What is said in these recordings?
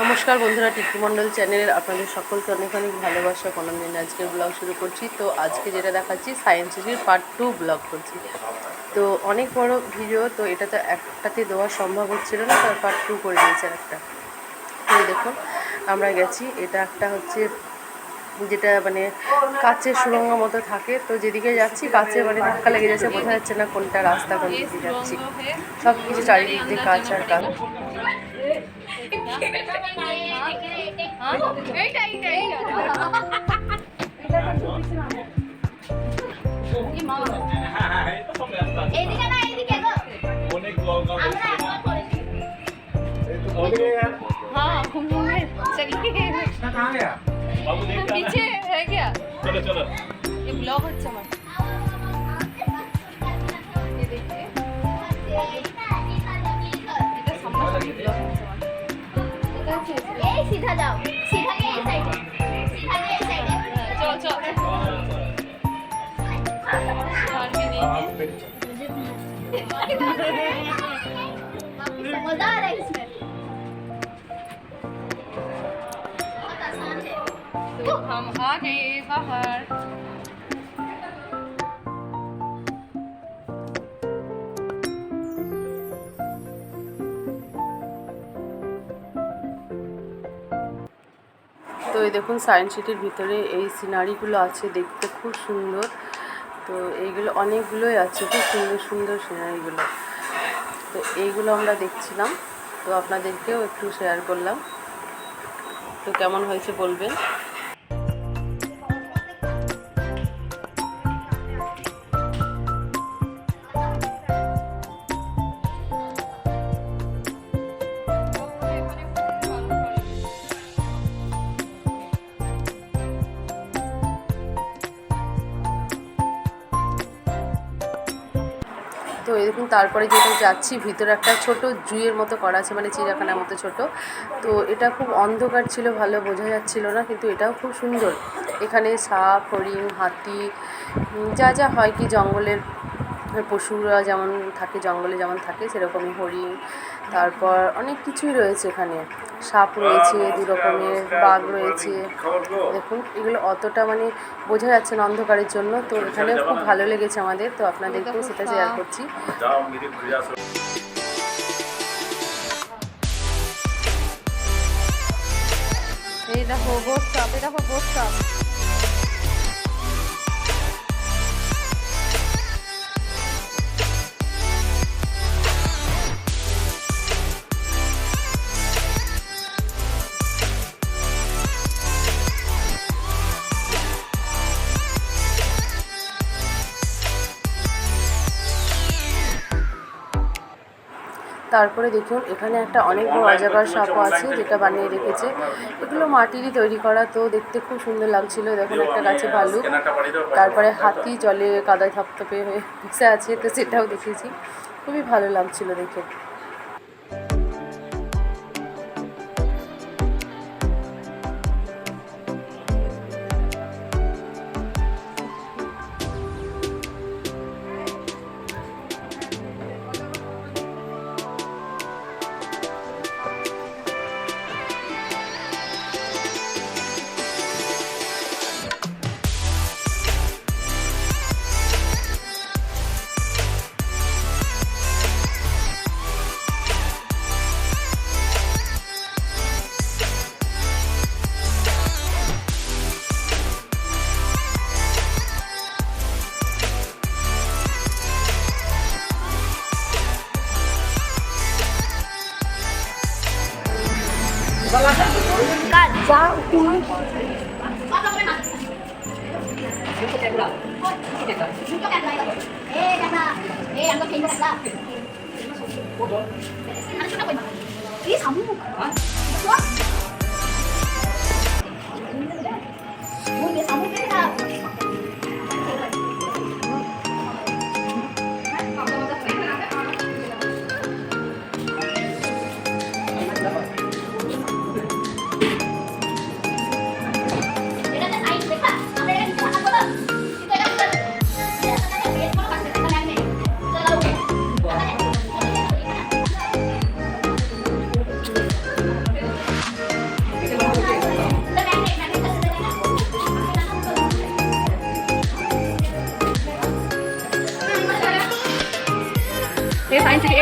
নমস্কার বন্ধুরা, টিকি মণ্ডল চ্যানেলের আপনাদের সকলকে অনেক অনেক ভালোবাসা। কোনো দিন আজকের ব্লগ শুরু করছি। তো আজকে যেটা দেখাচ্ছি সায়েন্স সিটির পার্ট 2 ব্লগ করছি। তো অনেক বড় ভিডিও, তো এটা তো একটাতে দেওয়া সম্ভব হচ্ছিল না, তার পার্ট 2 করে দিয়েছে একটা। তো দেখুন আমরা গেছি, এটা একটা হচ্ছে যেটা মানে কাচের সুড়ঙ্গ মতো থাকে। তো যেদিকে যাচ্ছি কাচে মানে ধাক্কা লেগে যাচ্ছে, বোঝা যাচ্ছে না কোনটা রাস্তা, কোন দিকে যাচ্ছি। সব কিছু চারিদিক দিয়ে কাচ আর কাচ। हाँ घूमने चलिए पीछे है क्या? चलो चलो ये ब्लॉग अच्छा मत ये देखिए এটা সামনাসামনি ব্লগ হচ্ছে আমার এটা হচ্ছে এই সিধা যাও সিধা গিয়ে এই সাইডে সিধা গিয়ে এই সাইডে চল চল ছাড়বি नहीं मजा आ रहा है इसमें तो हम आ गए बाहर। তো এই দেখুন সায়েন্স সিটির ভিতরে এই সিনারিগুলো আছে, দেখতে খুব সুন্দর। তো এইগুলো অনেকগুলোই আছে, খুব সুন্দর সুন্দর সিনারিগুলো। তো এইগুলো আমরা দেখছিলাম, তো আপনাদেরকেও একটু শেয়ার করলাম। তো কেমন হয়েছে বলবেন। তো এরকম তারপরে যেটা যাচ্ছি ভিতরে একটা ছোট জুয়ের মতো করা আছে, মানে চিড়িয়াখানার মতো ছোট। তো এটা খুব অন্ধকার ছিল, ভালো বোঝা যাচ্ছিল না, কিন্তু এটাও খুব সুন্দর। এখানে সাপ, হরিণ, হাতি, যা যা হয় কি জঙ্গলের পশুরা যেমন থাকে, জঙ্গলে যেমন থাকে সেরকমই হরিণ, তারপর অনেক কিছুই রয়েছে এখানে। সাপ রয়েছে, দু রকমের বাঘ রয়েছে। দেখুন এগুলো অতটা মানে বোঝা যাচ্ছে না অন্ধকারের জন্য। তো এখানে খুব ভালো লেগেছে আমাদের, তো আপনাদেরকেও সেটা শেয়ার করছি। এই দেখো বোট স্টপ, এই দেখো বোট স্টপ। তারপরে দেখুন এখানে একটা অনেক বড় অজগর সাপও আছে, যেটা বানিয়ে রেখেছে। এগুলো মাটিরই তৈরি করা, তো দেখতে খুব সুন্দর লাগছিল। দেখুন একটা গাছে ভালুক, তারপরে হাতি জলে কাদায় থপথপে হয়ে বসে আছে, তো সেটাও দেখেছি। খুবই ভালো লাগছিল দেখে।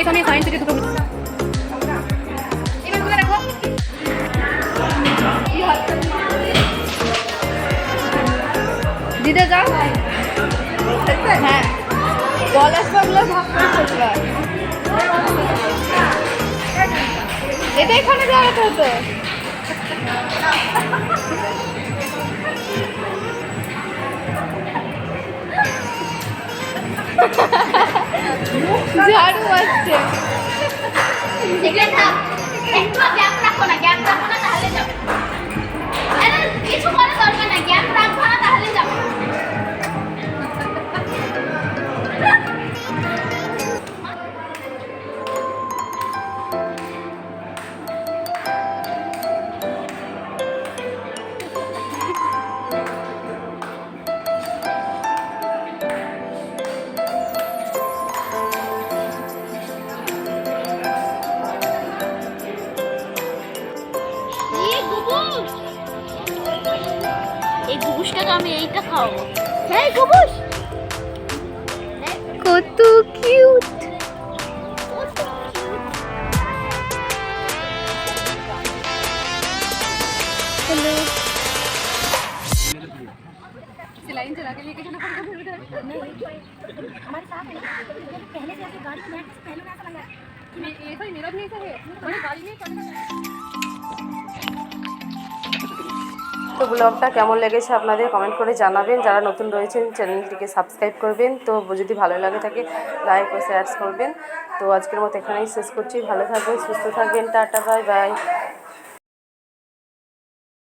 এই তো আমি সায়েন্স থেকে দুটো এবার তুলে রাখো দিতে যাও হ্যাঁ বল আসবাবগুলো ভাগ করে ফেলবে এটা এখানে দাঁড়াতে হতো ঝাড়ু আসছে এখানে থাক একটু গ্যাপ রাখো না তাহলে যাবে আরে কিছু করার দরকার না গ্যাপ রাখো না তাহলে যাবে এই গুবুসটাকে আমি এইটা খাওয়াবো হ্যাঁ গুবুস কত কিউট हेलो लाइन चला के लेके जाना पड़ेगा फिर उधर हमारे साथ है पहले से ऐसे गाड़ी में बैठ पहले में ऐसा लग रहा है कि मैं ऐसा ही मेरा भी ऐसा है मैंने गाड़ी में चढ़ना তো ব্লগটা কেমন লেগেছে আপনাদের কমেন্ট করে জানাবেন। যারা নতুন রয়েছেন চ্যানেলটিকে সাবস্ক্রাইব করবেন। তো যদি ভালো লাগে থাকে লাইক ও শেয়ার করবেন। তো আজকের মতো এখানেই শেষ করছি। ভালো থাকবেন, সুস্থ থাকবেন, টাটা বাই বাই।